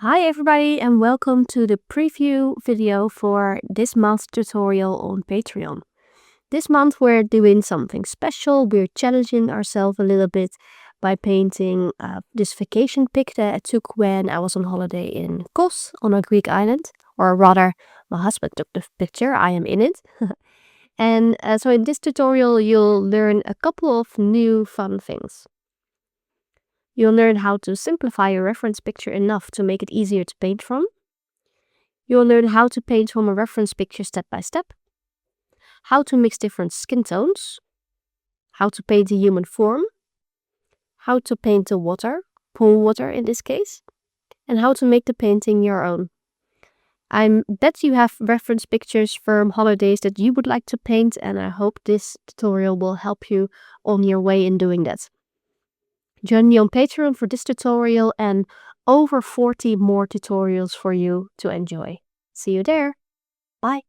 Hi everybody and welcome to the preview video for this month's tutorial on Patreon. This month we're doing something special. We're challenging ourselves a little bit by painting this vacation pic that I took when I was on holiday in Kos on a Greek island. Or rather, my husband took the picture, I am in it. And so in this tutorial you'll learn a couple of new fun things. You'll learn how to simplify your reference picture enough to make it easier to paint from. You'll learn how to paint from a reference picture step by step, how to mix different skin tones, how to paint a human form, how to paint the water, pool water in this case, and how to make the painting your own. I bet you have reference pictures from holidays that you would like to paint, and I hope this tutorial will help you on your way in doing that. Join me on Patreon for this tutorial and over 40 more tutorials for you to enjoy. See you there. Bye.